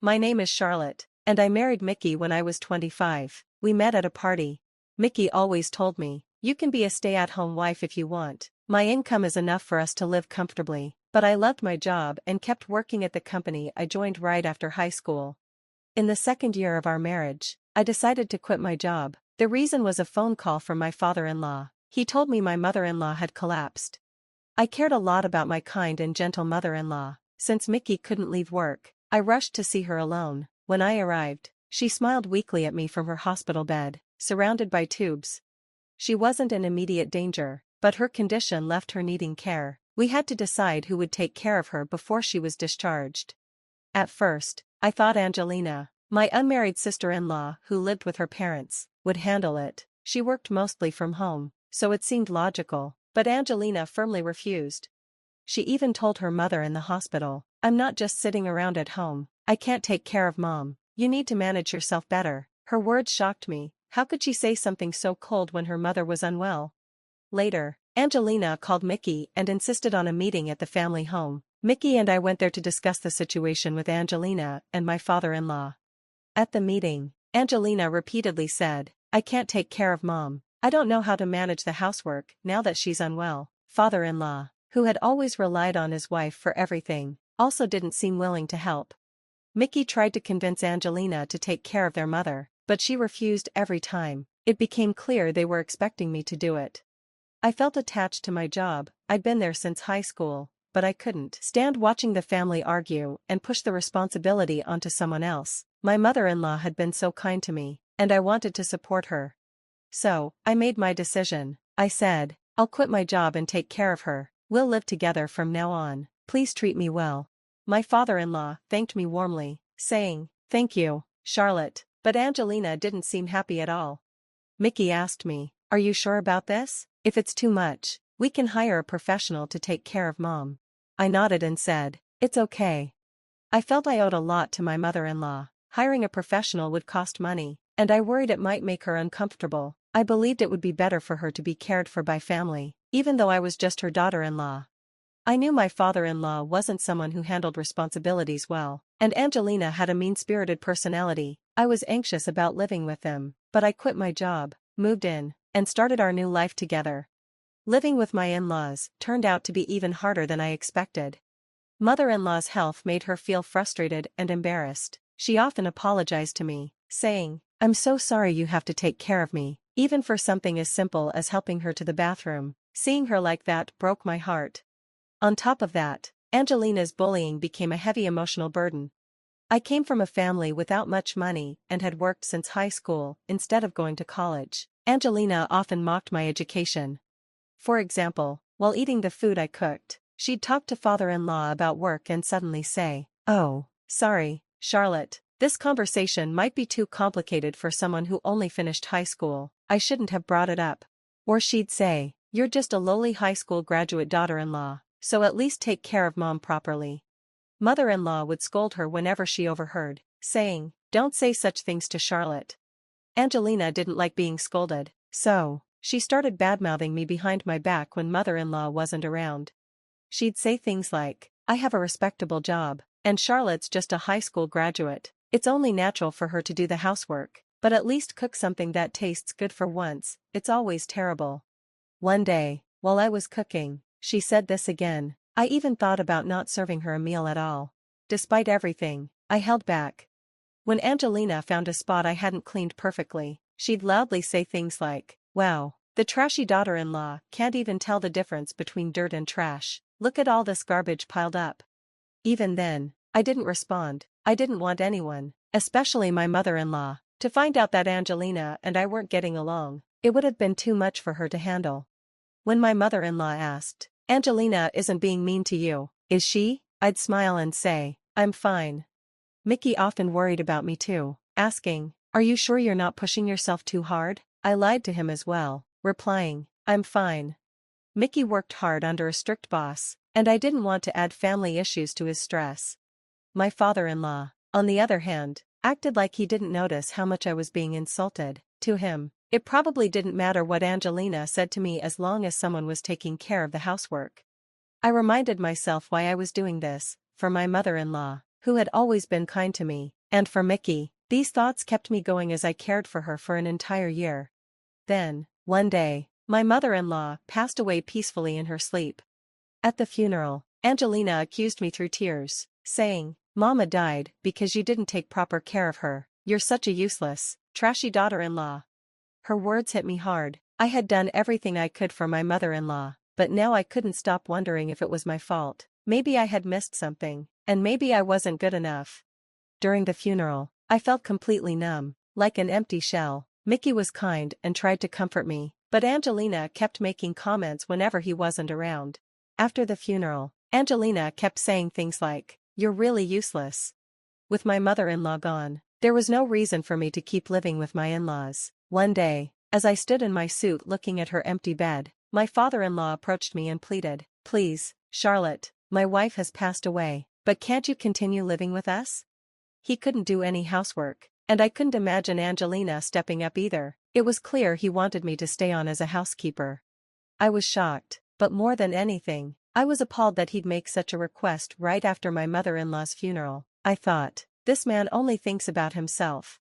My name is Charlotte, and I married Mickey when I was 25. We met at a party. Mickey always told me, you can be a stay-at-home wife if you want. My income is enough for us to live comfortably, but I loved my job and kept working at the company I joined right after high school. In the second year of our marriage, I decided to quit my job. The reason was a phone call from my father-in-law. He told me my mother-in-law had collapsed. I cared a lot about my kind and gentle mother-in-law. Since Mickey couldn't leave work, I rushed to see her alone. When I arrived, she smiled weakly at me from her hospital bed, surrounded by tubes. She wasn't in immediate danger, but her condition left her needing care. We had to decide who would take care of her before she was discharged. At first, I thought Angelina, my unmarried sister-in-law who lived with her parents, would handle it. She worked mostly from home, so it seemed logical, but Angelina firmly refused. She even told her mother in the hospital, I'm not just sitting around at home, I can't take care of Mom, you need to manage yourself better. Her words shocked me. How could she say something so cold when her mother was unwell? Later, Angelina called Mickey and insisted on a meeting at the family home. Mickey and I went there to discuss the situation with Angelina and my father-in-law. At the meeting, Angelina repeatedly said, I can't take care of Mom. I don't know how to manage the housework now that she's unwell. Father-in-law, who had always relied on his wife for everything, also didn't seem willing to help. Mickey tried to convince Angelina to take care of their mother, but she refused every time. It became clear they were expecting me to do it. I felt attached to my job. I'd been there since high school, but I couldn't stand watching the family argue and push the responsibility onto someone else. My mother-in-law had been so kind to me, and I wanted to support her. So, I made my decision. I said, I'll quit my job and take care of her. We'll live together from now on. Please treat me well. My father-in-law thanked me warmly, saying, Thank you, Charlotte, but Angelina didn't seem happy at all. Mickey asked me, Are you sure about this? If it's too much, we can hire a professional to take care of Mom. I nodded and said, It's okay. I felt I owed a lot to my mother-in-law. Hiring a professional would cost money, and I worried it might make her uncomfortable. I believed it would be better for her to be cared for by family, even though I was just her daughter-in-law. I knew my father-in-law wasn't someone who handled responsibilities well, and Angelina had a mean-spirited personality. I was anxious about living with them, but I quit my job, moved in, and started our new life together. Living with my in-laws turned out to be even harder than I expected. Mother-in-law's health made her feel frustrated and embarrassed. She often apologized to me, saying, I'm so sorry you have to take care of me, even for something as simple as helping her to the bathroom. Seeing her like that broke my heart. On top of that, Angelina's bullying became a heavy emotional burden. I came from a family without much money and had worked since high school instead of going to college. Angelina often mocked my education. For example, while eating the food I cooked, she'd talk to father-in-law about work and suddenly say, Oh, sorry, Charlotte, this conversation might be too complicated for someone who only finished high school. I shouldn't have brought it up. Or she'd say, You're just a lowly high school graduate daughter-in-law, so at least take care of Mom properly. Mother-in-law would scold her whenever she overheard, saying, Don't say such things to Charlotte. Angelina didn't like being scolded, so she started badmouthing me behind my back when mother-in-law wasn't around. She'd say things like, I have a respectable job, and Charlotte's just a high school graduate. It's only natural for her to do the housework, but at least cook something that tastes good for once. It's always terrible. One day, while I was cooking, she said this again. I even thought about not serving her a meal at all. Despite everything, I held back. When Angelina found a spot I hadn't cleaned perfectly, she'd loudly say things like, Wow, the trashy daughter-in-law can't even tell the difference between dirt and trash. Look at all this garbage piled up. Even then, I didn't respond. I didn't want anyone, especially my mother-in-law, to find out that Angelina and I weren't getting along. It would have been too much for her to handle. When my mother-in-law asked, Angelina isn't being mean to you, is she? I'd smile and say, I'm fine. Mickey often worried about me too, asking, Are you sure you're not pushing yourself too hard? I lied to him as well, replying, I'm fine. Mickey worked hard under a strict boss, and I didn't want to add family issues to his stress. My father-in-law, on the other hand, acted like he didn't notice how much I was being insulted. To him, it probably didn't matter what Angelina said to me as long as someone was taking care of the housework. I reminded myself why I was doing this, for my mother-in-law, who had always been kind to me, And for Mickey, these thoughts kept me going as I cared for her for an entire year. Then, one day, my mother-in-law passed away peacefully in her sleep. At the funeral, Angelina accused me through tears, saying, "Mama died because you didn't take proper care of her. You're such a useless, trashy daughter-in-law." Her words hit me hard. I had done everything I could for my mother-in-law, but now I couldn't stop wondering if it was my fault. Maybe I had missed something, and maybe I wasn't good enough. During the funeral, I felt completely numb, like an empty shell. Mickey was kind and tried to comfort me, but Angelina kept making comments whenever he wasn't around. After the funeral, Angelina kept saying things like, "You're really useless." With my mother-in-law gone, there was no reason for me to keep living with my in-laws. One day, as I stood in my suit looking at her empty bed, my father-in-law approached me and pleaded, "Please, Charlotte, my wife has passed away, but can't you continue living with us?" He couldn't do any housework, and I couldn't imagine Angelina stepping up either. It was clear he wanted me to stay on as a housekeeper. I was shocked, but more than anything, I was appalled that he'd make such a request right after my mother-in-law's funeral. I thought, this man only thinks about himself.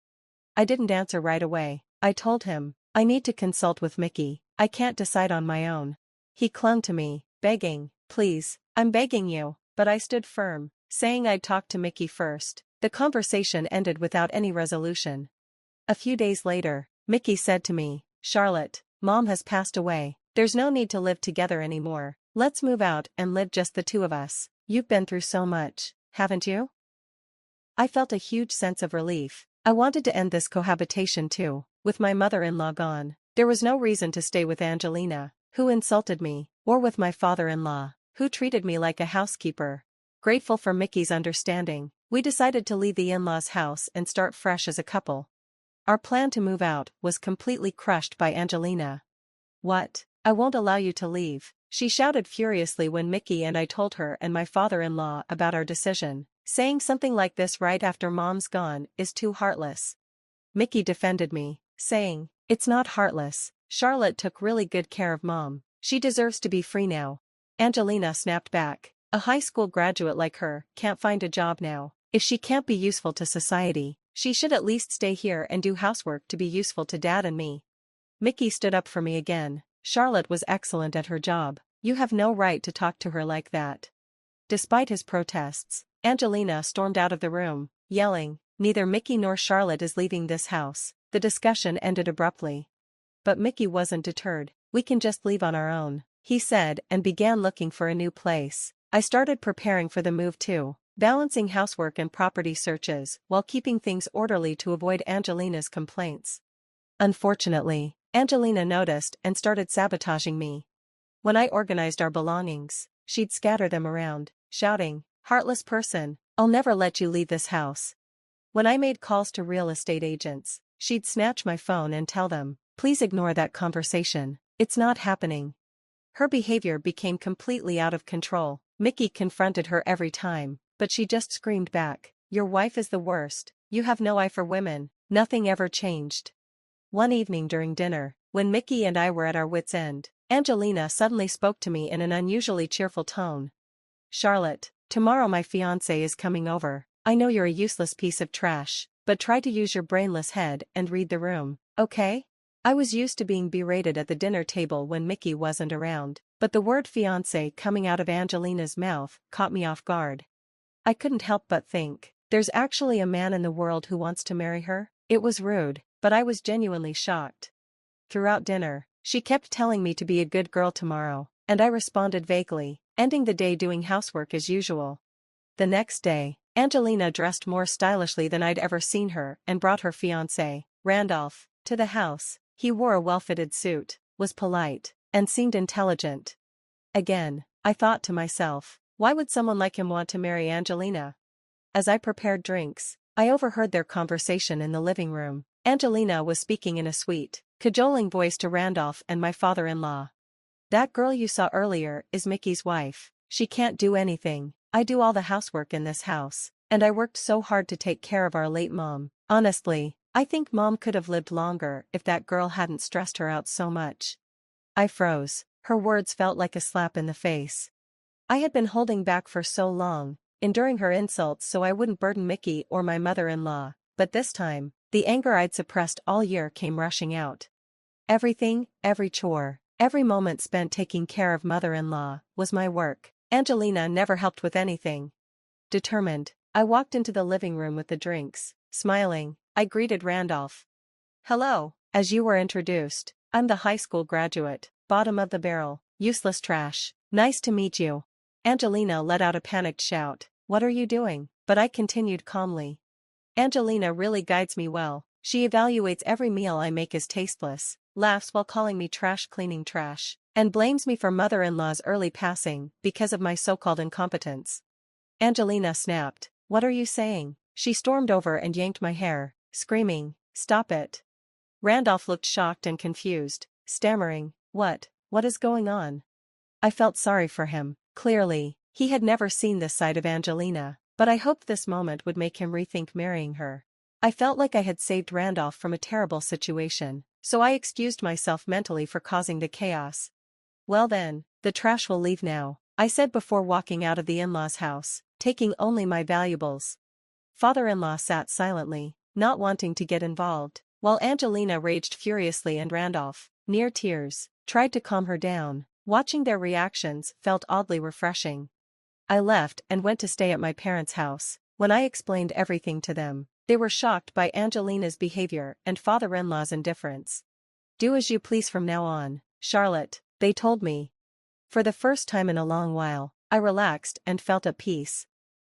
I didn't answer right away. I told him, "I need to consult with Mickey, I can't decide on my own." He clung to me, begging, "Please, I'm begging you," but I stood firm, saying I'd talk to Mickey first. The conversation ended without any resolution. A few days later, Mickey said to me, "Charlotte, Mom has passed away. There's no need to live together anymore. Let's move out and live just the two of us. You've been through so much, haven't you?" I felt a huge sense of relief. I wanted to end this cohabitation too. With my mother-in-law gone, there was no reason to stay with Angelina, who insulted me, or with my father-in-law, who treated me like a housekeeper. Grateful for Mickey's understanding, we decided to leave the in-laws' house and start fresh as a couple. Our plan to move out was completely crushed by Angelina. "What? I won't allow you to leave," she shouted furiously when Mickey and I told her and my father-in-law about our decision. "Saying something like this right after Mom's gone is too heartless." Mickey defended me, saying, "It's not heartless. Charlotte took really good care of Mom. She deserves to be free now." Angelina snapped back, "A high school graduate like her can't find a job now. If she can't be useful to society, she should at least stay here and do housework to be useful to Dad and me." Mickey stood up for me again. "Charlotte was excellent at her job. You have no right to talk to her like that." Despite his protests, Angelina stormed out of the room, yelling, "Neither Mickey nor Charlotte is leaving this house." The discussion ended abruptly. But Mickey wasn't deterred. "We can just leave on our own," he said, and began looking for a new place. I started preparing for the move too, balancing housework and property searches while keeping things orderly to avoid Angelina's complaints. Unfortunately, Angelina noticed and started sabotaging me. When I organized our belongings, she'd scatter them around, shouting, "Heartless person, I'll never let you leave this house." When I made calls to real estate agents, she'd snatch my phone and tell them, "Please ignore that conversation. It's not happening." Her behavior became completely out of control. Mickey confronted her every time, but she just screamed back, "Your wife is the worst. You have no eye for women." Nothing ever changed. One evening during dinner, when Mickey and I were at our wits' end, Angelina suddenly spoke to me in an unusually cheerful tone. "Charlotte, tomorrow my fiancé is coming over. I know you're a useless piece of trash, but try to use your brainless head and read the room, okay?" I was used to being berated at the dinner table when Mickey wasn't around, but the word fiancé coming out of Angelina's mouth caught me off guard. I couldn't help but think, there's actually a man in the world who wants to marry her? It was rude, but I was genuinely shocked. Throughout dinner, she kept telling me to be a good girl tomorrow, and I responded vaguely, ending the day doing housework as usual. The next day, Angelina dressed more stylishly than I'd ever seen her and brought her fiancé, Randolph, to the house. He wore a well-fitted suit, was polite, and seemed intelligent. Again, I thought to myself, why would someone like him want to marry Angelina? As I prepared drinks, I overheard their conversation in the living room. Angelina was speaking in a sweet, cajoling voice to Randolph and my father-in-law. "That girl you saw earlier is Mickey's wife. She can't do anything. I do all the housework in this house, and I worked so hard to take care of our late mom. Honestly, I think Mom could have lived longer if that girl hadn't stressed her out so much." I froze. Her words felt like a slap in the face. I had been holding back for so long, enduring her insults so I wouldn't burden Mickey or my mother-in-law, but this time, the anger I'd suppressed all year came rushing out. Everything, every chore, every moment spent taking care of mother-in-law, was my work. Angelina never helped with anything. Determined, I walked into the living room with the drinks. Smiling, I greeted Randolph. "Hello, as you were introduced, I'm the high school graduate, bottom of the barrel, useless trash. Nice to meet you." Angelina let out a panicked shout. "What are you doing?" But I continued calmly. "Angelina really guides me well. She evaluates every meal I make as tasteless, laughs while calling me trash cleaning trash, and blames me for mother-in-law's early passing because of my so-called incompetence." Angelina snapped. "What are you saying?" She stormed over and yanked my hair, screaming, "Stop it." Randolph looked shocked and confused, stammering, What is going on?" I felt sorry for him. Clearly, he had never seen this side of Angelina, but I hoped this moment would make him rethink marrying her. I felt like I had saved Randolph from a terrible situation, so I excused myself mentally for causing the chaos. "Well then, the trash will leave now," I said before walking out of the in-laws' house, taking only my valuables. Father-in-law sat silently, not wanting to get involved, while Angelina raged furiously and Randolph, near tears, tried to calm her down. Watching their reactions felt oddly refreshing. I left and went to stay at my parents' house. When I explained everything to them, they were shocked by Angelina's behavior and father-in-law's indifference. "Do as you please from now on, Charlotte," they told me. For the first time in a long while, I relaxed and felt at peace.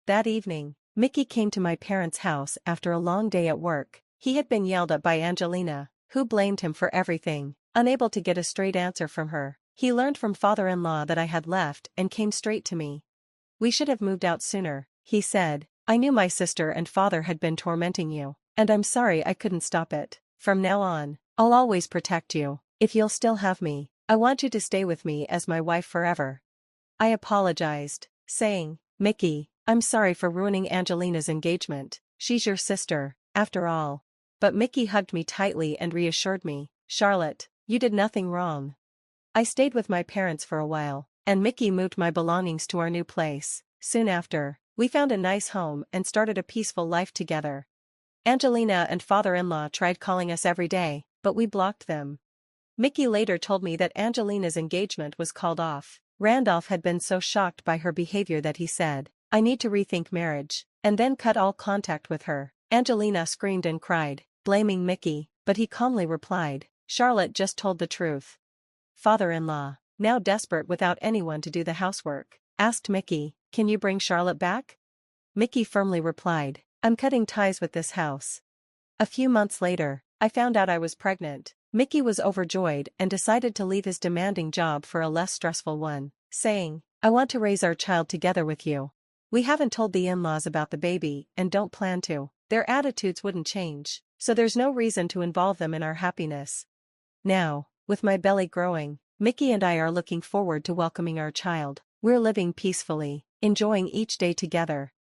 That evening, Mickey came to my parents' house after a long day at work. He had been yelled at by Angelina, who blamed him for everything. Unable to get a straight answer from her, he learned from father-in-law that I had left and came straight to me. "We should have moved out sooner," he said. "I knew my sister and father had been tormenting you, and I'm sorry I couldn't stop it. From now on, I'll always protect you. If you'll still have me, I want you to stay with me as my wife forever." I apologized, saying, "Mickey, I'm sorry for ruining Angelina's engagement. She's your sister, after all." But Mickey hugged me tightly and reassured me, "Charlotte, you did nothing wrong." I stayed with my parents for a while, and Mickey moved my belongings to our new place. Soon after, we found a nice home and started a peaceful life together. Angelina and father-in-law tried calling us every day, but we blocked them. Mickey later told me that Angelina's engagement was called off. Randolph had been so shocked by her behavior that he said, "I need to rethink marriage," and then cut all contact with her. Angelina screamed and cried, blaming Mickey, but he calmly replied, "Charlotte just told the truth." Father-in-law, now desperate without anyone to do the housework, asked Mickey, "Can you bring Charlotte back?" Mickey firmly replied, "I'm cutting ties with this house." A few months later, I found out I was pregnant. Mickey was overjoyed and decided to leave his demanding job for a less stressful one, saying, "I want to raise our child together with you." We haven't told the in-laws about the baby and don't plan to. Their attitudes wouldn't change, so there's no reason to involve them in our happiness. Now, with my belly growing, Mickey and I are looking forward to welcoming our child. We're living peacefully, enjoying each day together.